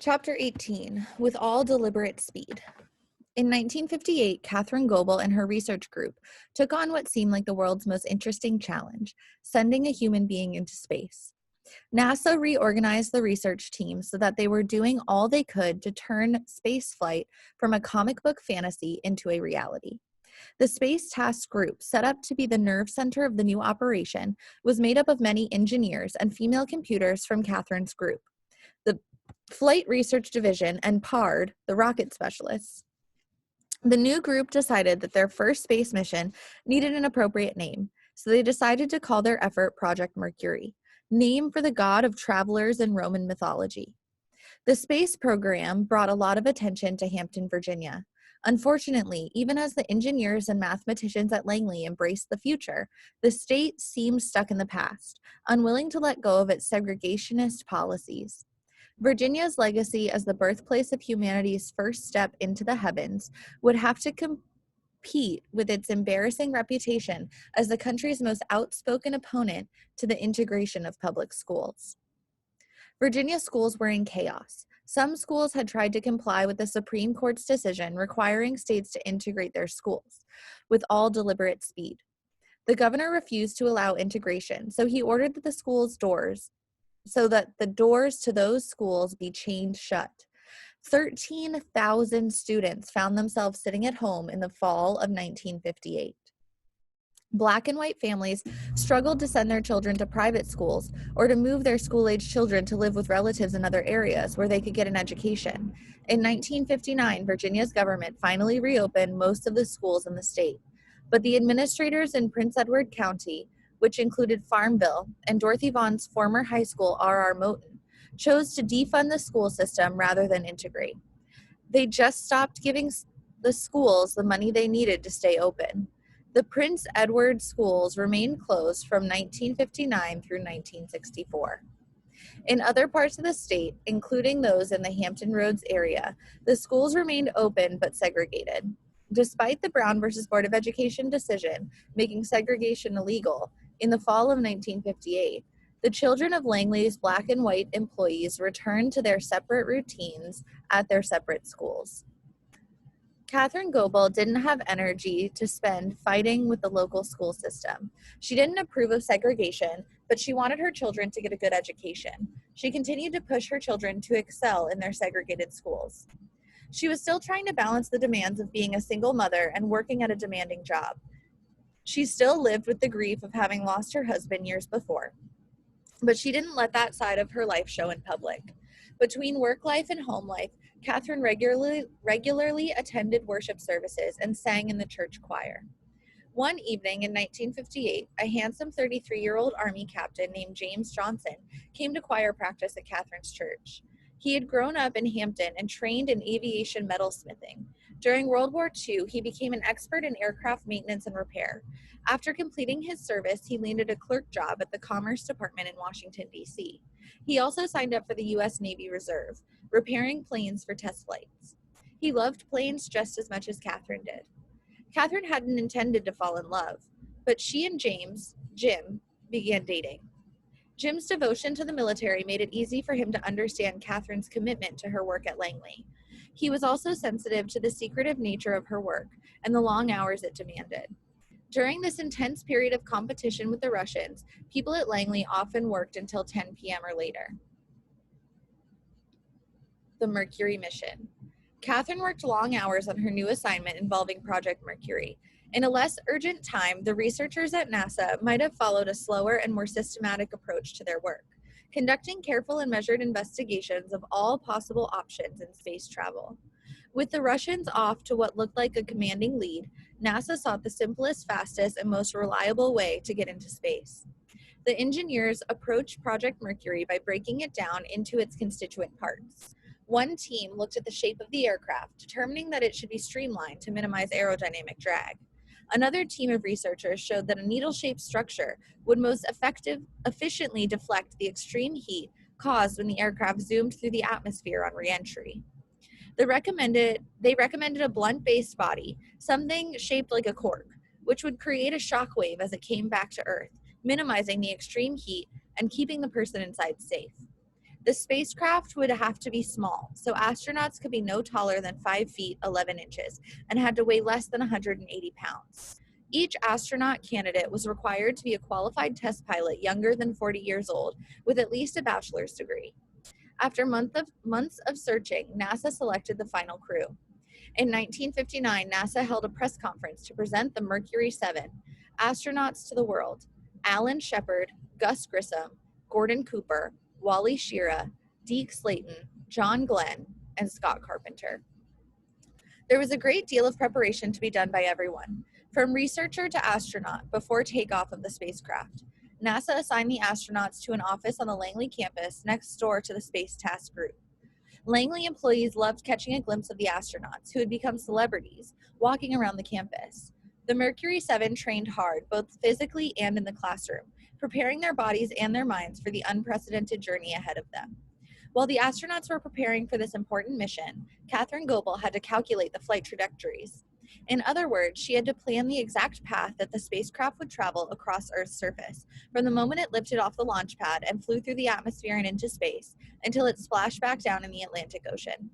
Chapter 18, With All Deliberate Speed. In 1958, Catherine Goebel and her research group took on what seemed like the world's most interesting challenge, sending a human being into space. NASA reorganized the research team so that they were doing all they could to turn spaceflight from a comic book fantasy into a reality. The Space Task Group, set up to be the nerve center of the new operation, was made up of many engineers and female computers from Catherine's group, the Flight Research Division, and PARD, the rocket specialists. The new group decided that their first space mission needed an appropriate name, so they decided to call their effort Project Mercury, named for the god of travelers in Roman mythology. The space program brought a lot of attention to Hampton, Virginia. Unfortunately, even as the engineers and mathematicians at Langley embraced the future, the state seemed stuck in the past, unwilling to let go of its segregationist policies. Virginia's legacy as the birthplace of humanity's first step into the heavens would have to compete with its embarrassing reputation as the country's most outspoken opponent to the integration of public schools. Virginia schools were in chaos. Some schools had tried to comply with the Supreme Court's decision requiring states to integrate their schools with all deliberate speed. The governor refused to allow integration, so he ordered that the doors to those schools be chained shut. 13,000 students found themselves sitting at home in the fall of 1958. Black and white families struggled to send their children to private schools or to move their school-age children to live with relatives in other areas where they could get an education. In 1959, Virginia's government finally reopened most of the schools in the state, but the administrators in Prince Edward County, which included Farmville and Dorothy Vaughn's former high school, R.R. Moton, chose to defund the school system rather than integrate. They just stopped giving the schools the money they needed to stay open. The Prince Edward schools remained closed from 1959 through 1964. In other parts of the state, including those in the Hampton Roads area, the schools remained open but segregated. Despite the Brown versus Board of Education decision making segregation illegal, in the fall of 1958, the children of Langley's black and white employees returned to their separate routines at their separate schools. Catherine Goebel didn't have energy to spend fighting with the local school system. She didn't approve of segregation, but she wanted her children to get a good education. She continued to push her children to excel in their segregated schools. She was still trying to balance the demands of being a single mother and working at a demanding job. She still lived with the grief of having lost her husband years before, but she didn't let that side of her life show in public. Between work life and home life, Catherine regularly attended worship services and sang in the church choir. One evening in 1958, a handsome 33-year-old Army captain named James Johnson came to choir practice at Catherine's church. He had grown up in Hampton and trained in aviation metalsmithing. During World War II, he became an expert in aircraft maintenance and repair. After completing his service, he landed a clerk job at the Commerce Department in Washington, D.C. He also signed up for the U.S. Navy Reserve, repairing planes for test flights. He loved planes just as much as Catherine did. Catherine hadn't intended to fall in love, but she and Jim, began dating. Jim's devotion to the military made it easy for him to understand Catherine's commitment to her work at Langley. He was also sensitive to the secretive nature of her work and the long hours it demanded. During this intense period of competition with the Russians, people at Langley often worked until 10 p.m. or later. The Mercury mission. Catherine worked long hours on her new assignment involving Project Mercury. In a less urgent time, the researchers at NASA might have followed a slower and more systematic approach to their work, conducting careful and measured investigations of all possible options in space travel. With the Russians off to what looked like a commanding lead, NASA sought the simplest, fastest, and most reliable way to get into space. The engineers approached Project Mercury by breaking it down into its constituent parts. One team looked at the shape of the aircraft, determining that it should be streamlined to minimize aerodynamic drag. Another team of researchers showed that a needle-shaped structure would most efficiently deflect the extreme heat caused when the aircraft zoomed through the atmosphere on re-entry. They recommended a blunt-based body, something shaped like a cork, which would create a shock wave as it came back to Earth, minimizing the extreme heat and keeping the person inside safe. The spacecraft would have to be small, so astronauts could be no taller than 5 feet 11 inches and had to weigh less than 180 pounds. Each astronaut candidate was required to be a qualified test pilot younger than 40 years old with at least a bachelor's degree. After months of searching, NASA selected the final crew. In 1959, NASA held a press conference to present the Mercury 7 astronauts to the world: Alan Shepard, Gus Grissom, Gordon Cooper, Wally Schirra, Deke Slayton, John Glenn, and Scott Carpenter. There was a great deal of preparation to be done by everyone, from researcher to astronaut, before takeoff of the spacecraft. NASA assigned the astronauts to an office on the Langley campus next door to the Space Task Group. Langley employees loved catching a glimpse of the astronauts, who had become celebrities, walking around the campus. The Mercury 7 trained hard, both physically and in the classroom, preparing their bodies and their minds for the unprecedented journey ahead of them. While the astronauts were preparing for this important mission, Catherine Goebel had to calculate the flight trajectories. In other words, she had to plan the exact path that the spacecraft would travel across Earth's surface, from the moment it lifted off the launch pad and flew through the atmosphere and into space, until it splashed back down in the Atlantic Ocean.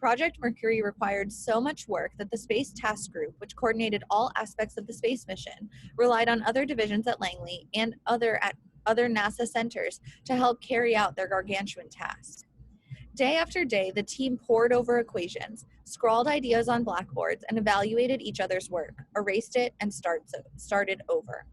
Project Mercury required so much work that the Space Task Group, which coordinated all aspects of the space mission, relied on other divisions at Langley and other NASA centers to help carry out their gargantuan task. Day after day, the team pored over equations, scrawled ideas on blackboards, and evaluated each other's work, erased it, and started over.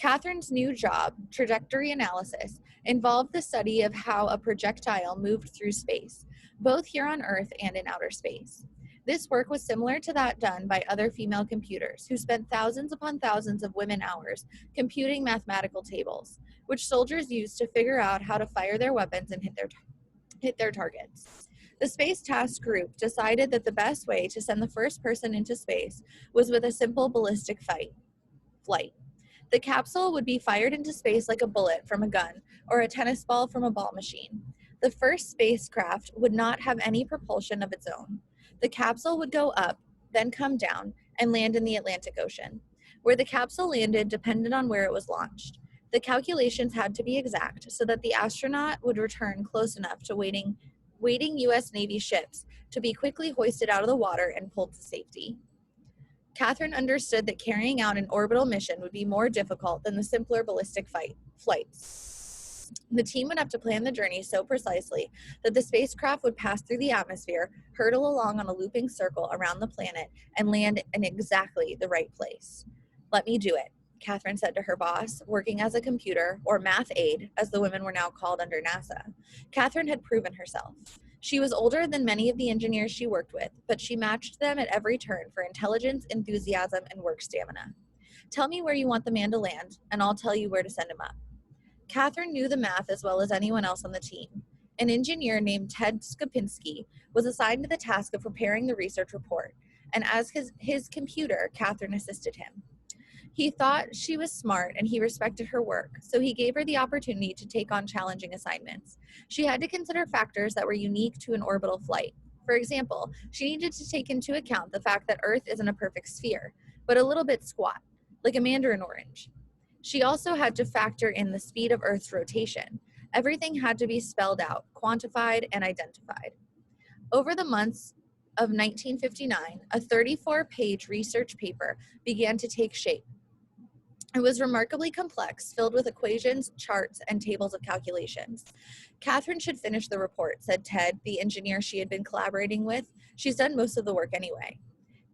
Catherine's new job, trajectory analysis, involved the study of how a projectile moved through space, both here on Earth and in outer space. This work was similar to that done by other female computers, who spent thousands upon thousands of women hours computing mathematical tables, which soldiers used to figure out how to fire their weapons and hit their targets. The Space Task Group decided that the best way to send the first person into space was with a simple ballistic flight. The capsule would be fired into space like a bullet from a gun or a tennis ball from a ball machine. The first spacecraft would not have any propulsion of its own. The capsule would go up, then come down, and land in the Atlantic Ocean. Where the capsule landed depended on where it was launched. The calculations had to be exact so that the astronaut would return close enough to waiting U.S. Navy ships to be quickly hoisted out of the water and pulled to safety. Catherine understood that carrying out an orbital mission would be more difficult than the simpler ballistic flights. The team would have to plan the journey so precisely that the spacecraft would pass through the atmosphere, hurtle along on a looping circle around the planet, and land in exactly the right place. "Let me do it," Catherine said to her boss, working as a computer, or math aide, as the women were now called under NASA. Catherine had proven herself. She was older than many of the engineers she worked with, but she matched them at every turn for intelligence, enthusiasm, and work stamina. "Tell me where you want the man to land, and I'll tell you where to send him up." Catherine knew the math as well as anyone else on the team. An engineer named Ted Skopinski was assigned to the task of preparing the research report, and as his computer, Catherine assisted him. He thought she was smart and he respected her work, so he gave her the opportunity to take on challenging assignments. She had to consider factors that were unique to an orbital flight. For example, she needed to take into account the fact that Earth isn't a perfect sphere, but a little bit squat, like a mandarin orange. She also had to factor in the speed of Earth's rotation. Everything had to be spelled out, quantified, and identified. Over the months of 1959, a 34-page research paper began to take shape. It was remarkably complex, filled with equations, charts, and tables of calculations. "Catherine should finish the report," said Ted, the engineer she had been collaborating with. "She's done most of the work anyway."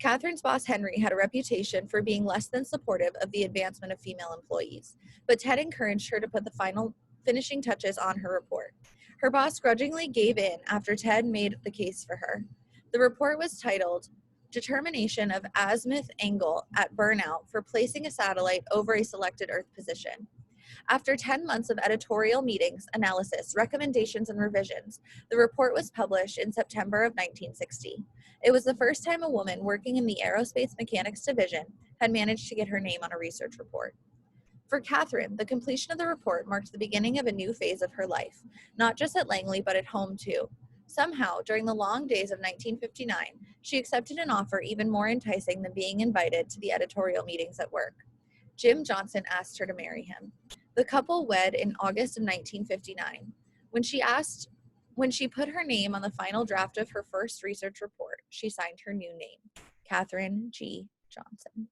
Catherine's boss, Henry, had a reputation for being less than supportive of the advancement of female employees, but Ted encouraged her to put the finishing touches on her report. Her boss grudgingly gave in after Ted made the case for her. The report was titled "Determination of Azimuth Angle at Burnout for Placing a Satellite Over a Selected Earth Position." After 10 months of editorial meetings, analysis, recommendations, and revisions, the report was published in September of 1960. It was the first time a woman working in the Aerospace Mechanics Division had managed to get her name on a research report. For Catherine, the completion of the report marked the beginning of a new phase of her life, not just at Langley, but at home too. Somehow, during the long days of 1959, she accepted an offer even more enticing than being invited to the editorial meetings at work. Jim Johnson asked her to marry him. The couple wed in August of 1959. When she asked When she put her name on the final draft of her first research report, she signed her new name, Katherine G. Johnson.